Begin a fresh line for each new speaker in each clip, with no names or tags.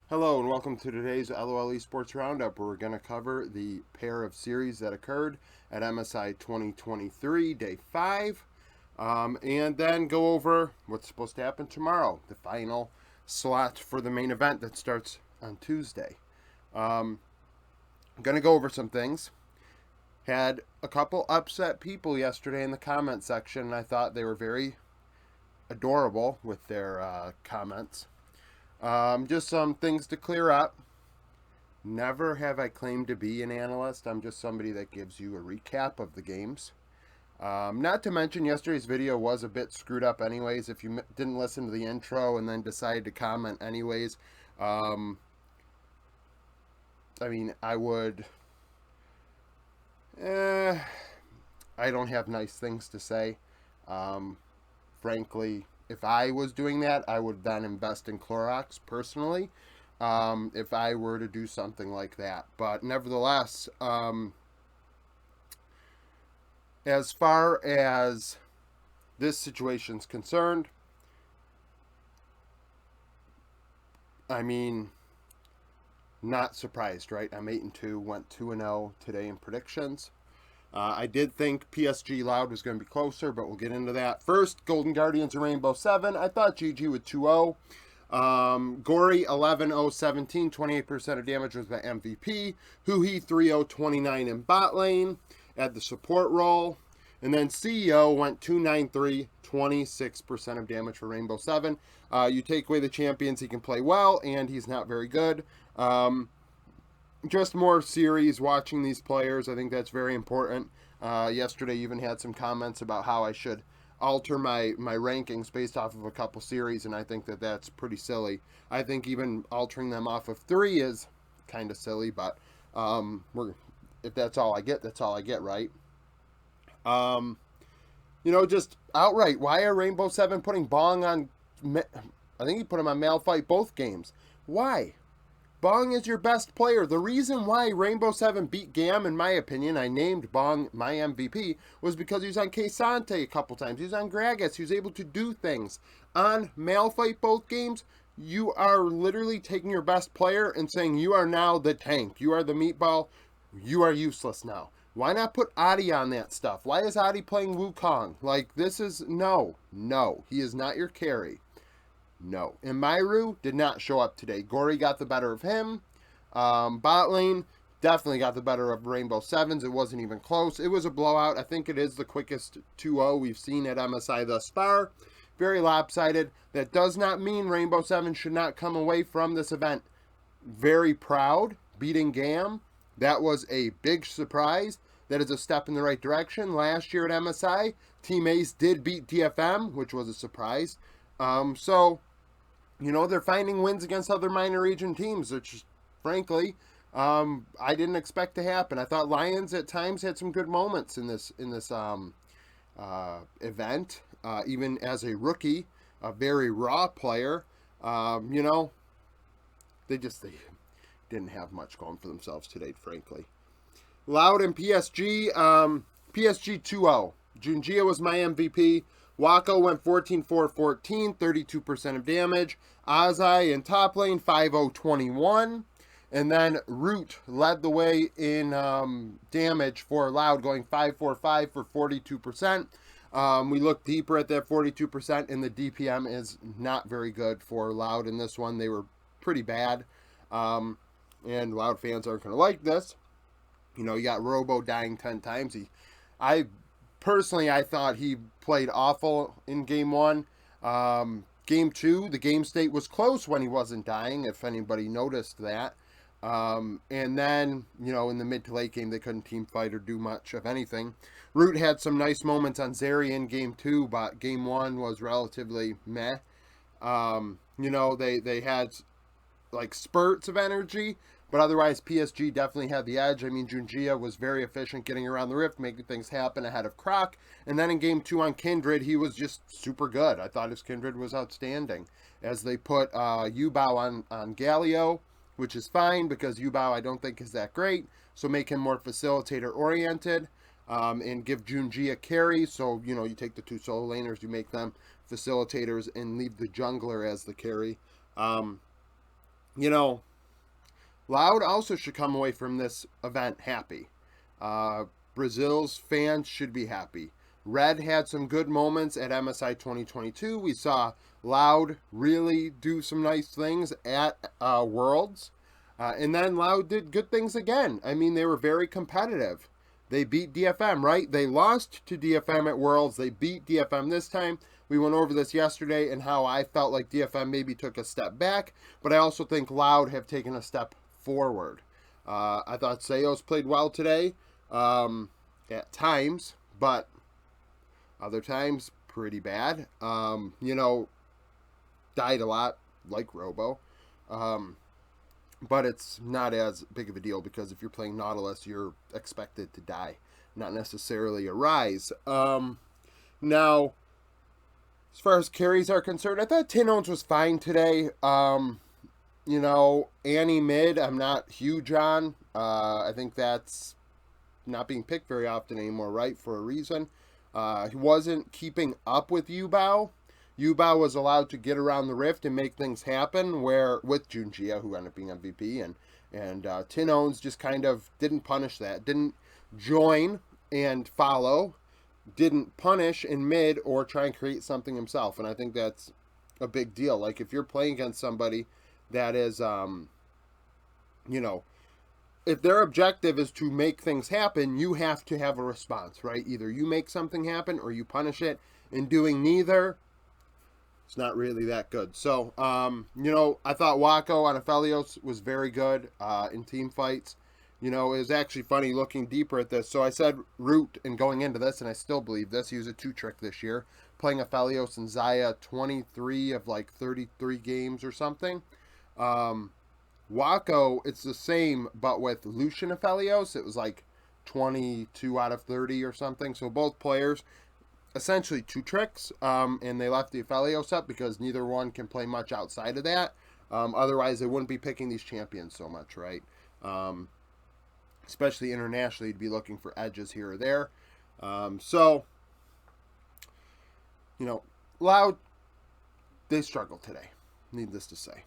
Hello and welcome to today's LOL Esports Round Up, where we're going to cover the pair of series that occurred at MSI 2023 Day 5, and then go over what's supposed to happen tomorrow, the final slot for the main event that starts on Tuesday. I'm going to go over some things. Had a couple upset people yesterday in the comment section, and I thought they were very adorable with their comments. Just some things to clear up. Never have I claimed to be an analyst. I'm just somebody that gives you a recap of the games. Not to mention, yesterday's video was a bit screwed up, anyways. If you didn't listen to the intro and then decided to comment, anyways, I would. I don't have nice things to say. Frankly, if I was doing that, I would then invest in Clorox personally. If I were to do something like that, but nevertheless, as far as this situation's concerned, not surprised, right? I'm 8-2, went 2-0 today in predictions. I did think PSG Loud was going to be closer, but we'll get into that. First, Golden Guardians and Rainbow 7. I thought GG with 2-0. Gory 11-0-17, 28% of damage was the MVP. Huhi 3-0-29 in bot lane at the support role. And then CEO went 2-9-3, 26% of damage for Rainbow 7. You take away the champions, he can play well, and he's not very good. Just more series watching these players. I think that's very important. Yesterday even had some comments about how I should alter my rankings based off of a couple series, and I think that that's pretty silly. I think even altering them off of 3 is kind of silly, but if that's all I get, that's all I get, right? Just outright, why are Rainbow 7 putting Bong on... I think he put him on Malphite both games. Why? Bong is your best player. The reason why Rainbow 7 beat Gam, in my opinion, I named Bong my MVP, was because he was on K-Sante a couple times. He was on Gragas. He was able to do things. On Malphite both games, you are literally taking your best player and saying, you are now the tank. You are the meatball. You are useless now. Why not put Adi on that stuff? Why is Adi playing Wukong? This is... No. He is not your carry. No. And Myru did not show up today. Gory got the better of him. Bot lane definitely got the better of Rainbow 7s. It wasn't even close. It was a blowout. I think it is the quickest 2-0 we've seen at MSI thus far. Very lopsided. That does not mean Rainbow 7 should not come away from this event very proud, beating Gam. That was a big surprise. That is a step in the right direction. Last year at MSI, Team Ace did beat DFM, which was a surprise. They're finding wins against other minor region teams, which, frankly, I didn't expect to happen. I thought Lions at times had some good moments in this event. Even as a rookie, a very raw player, they didn't have much going for themselves today, frankly. Loud and PSG, PSG 2-0. Junjia was my MVP. Wako went 14-4-14, 32% of damage. Azai in top lane, 5-0-21. And then Root led the way in damage for Loud, going 5-4-5 for 42%. We looked deeper at that 42%, and the DPM is not very good for Loud in this one. They were pretty bad. And Loud fans aren't going to like this. You got Robo dying 10 times. I thought he played awful in Game 1. Game 2, the game state was close when he wasn't dying, if anybody noticed that. And then, in the mid to late game, they couldn't team fight or do much of anything. Root had some nice moments on Zeri in Game 2, but Game 1 was relatively meh. They had spurts of energy, but otherwise PSG definitely had the edge. Junjia was very efficient getting around the rift, making things happen ahead of Croc. And then in Game 2 on Kindred, he was just super good. I thought his Kindred was outstanding. As they put Yubao on Galio, which is fine because Yubao I don't think is that great. So make him more facilitator-oriented and give Junjia carry. So, you take the 2 solo laners, you make them facilitators and leave the jungler as the carry. you know, Loud also should come away from this event happy. Brazil's fans should be happy. Red had some good moments at MSI 2022. We saw Loud really do some nice things at Worlds. And then Loud did good things again. I mean, they were very competitive. They beat DFM, right? They lost to DFM at Worlds. They beat DFM this time. We went over this yesterday and how I felt like DFM maybe took a step back, but I also think Loud have taken a step forward. I thought Seos played well today at times, but other times pretty bad. Died a lot like Robo. But it's not as big of a deal because if you're playing Nautilus, you're expected to die, not necessarily a rise. Now, as far as carries are concerned, I thought Tinones was fine today. Annie mid, I'm not huge on. I think that's not being picked very often anymore, right? For a reason. He wasn't keeping up with Yubao. Yubao was allowed to get around the rift and make things happen, where with Junjia, who ended up being MVP, and Tinones just kind of didn't punish that, didn't join and follow, didn't punish in mid or try and create something himself, and I think that's a big deal. Like if you're playing against somebody that is, if their objective is to make things happen, you have to have a response, right? Either you make something happen or you punish it. In doing neither, it's not really that good. So, I thought Wako on Aphelios was very good in team fights. It was actually funny looking deeper at this. So I said Root and going into this, and I still believe this. He was a 2-trick this year, playing Aphelios and Zaya 23 of like 33 games or something. Wako, it's the same, but with Lucian Aphelios, it was like 22 out of 30 or something. So both players essentially 2 tricks, and they left the Aphelios up because neither one can play much outside of that. Otherwise, they wouldn't be picking these champions so much, right? Especially internationally, you'd be looking for edges here or there. Loud, they struggled today, needless to say.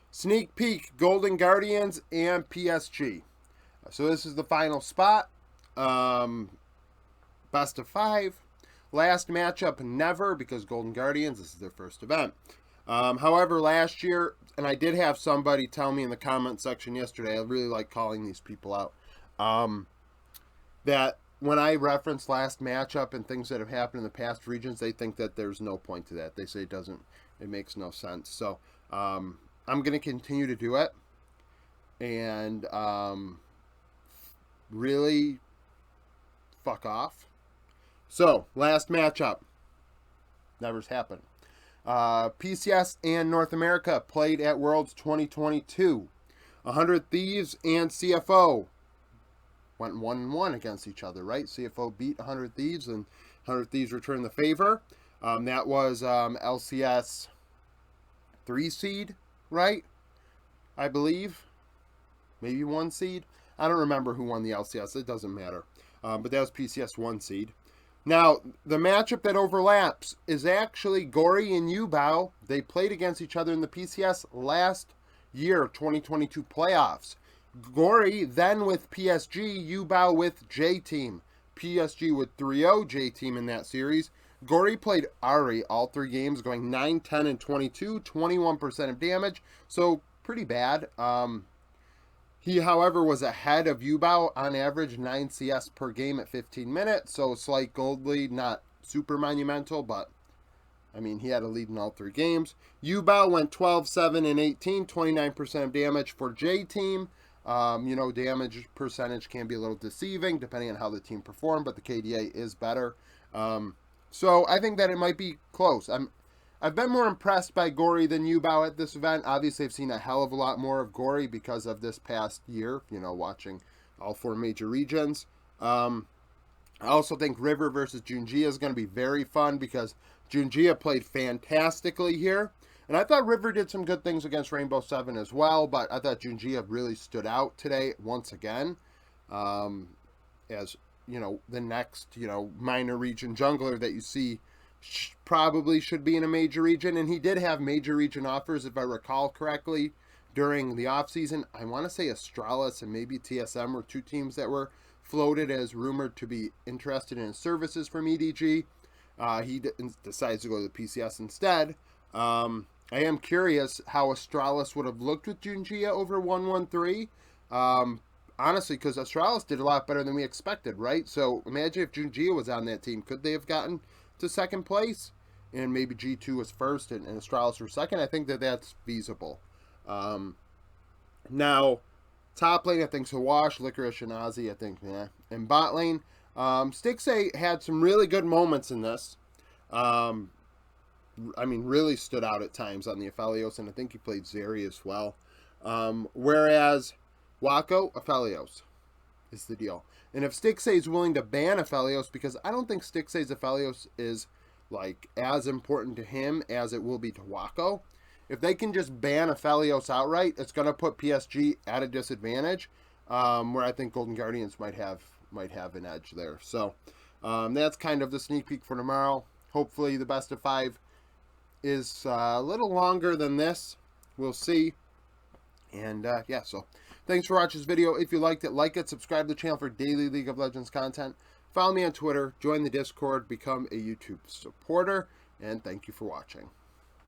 Sneak peek, Golden Guardians and PSG. So this is the final spot. Best of 5. Last matchup, never, because Golden Guardians, this is their first event. However, last year, and I did have somebody tell me in the comment section yesterday, I really like calling these people out, that when I reference last matchup and things that have happened in the past regions, they think that there's no point to that. They say it makes no sense. So, I'm going to continue to do it. And, really fuck off. So, last matchup. Never's happened. PCS and North America played at Worlds 2022. 100 Thieves and CFO went 1-1 against each other, right? CFO beat 100 Thieves, and 100 Thieves returned the favor. That was LCS 3 seed, right? I believe. Maybe 1 seed. I don't remember who won the LCS. It doesn't matter. But that was PCS 1 seed. Now, the matchup that overlaps is actually Gory and Yubao. They played against each other in the PCS last year, 2022 playoffs. Gory then with PSG, Yubao with J-Team. PSG with 3-0, J-Team in that series. Gory played Ari all 3 games, going 9, 10, and 22, 21% of damage, so pretty bad. He, however, was ahead of Yubao on average 9 CS per game at 15 minutes, so slight gold lead, not super monumental, but I mean, he had a lead in all 3 games. Yubao went 12, 7, and 18, 29% of damage for J-Team. Damage percentage can be a little deceiving depending on how the team performed, but the KDA is better. So I think that it might be close. I've been more impressed by Gory than Yubao at this event. Obviously, I've seen a hell of a lot more of Gory because of this past year, watching all 4 major regions. I also think River versus Junjia is going to be very fun because Junjia played fantastically here. And I thought River did some good things against Rainbow 7 as well, but I thought Junjia really stood out today once again as, the next, minor region jungler that you see probably should be in a major region, and he did have major region offers, if I recall correctly, during the offseason. I want to say Astralis and maybe TSM were two teams that were floated as rumored to be interested in his services from EDG. He decides to go to the PCS instead. I am curious how Astralis would have looked with Junjia over 113. Honestly, because Astralis did a lot better than we expected, right? So imagine if Junjia was on that team. Could they have gotten to second place? And maybe G2 was first and Astralis were second? I think that that's feasible. Now, top lane, I think Sawash, Licorice, and Ozzy, I think, yeah. And bot lane, Stixxay had some really good moments in this. I mean, really stood out at times on the Aphelios, and I think he played Zeri as well. Whereas Wako, Aphelios is the deal. And if Stixxay is willing to ban Aphelios, because I don't think Stixxay's Aphelios is like as important to him as it will be to Wako. If they can just ban Aphelios outright, it's going to put PSG at a disadvantage, where I think Golden Guardians might have an edge there. So that's kind of the sneak peek for tomorrow. Hopefully the best of 5 is a little longer than this. We'll see. And yeah, so thanks for watching this video. If you liked it, like it, subscribe to the channel for daily League of Legends content. Follow me on Twitter, join the Discord, become a YouTube supporter, and thank you for watching.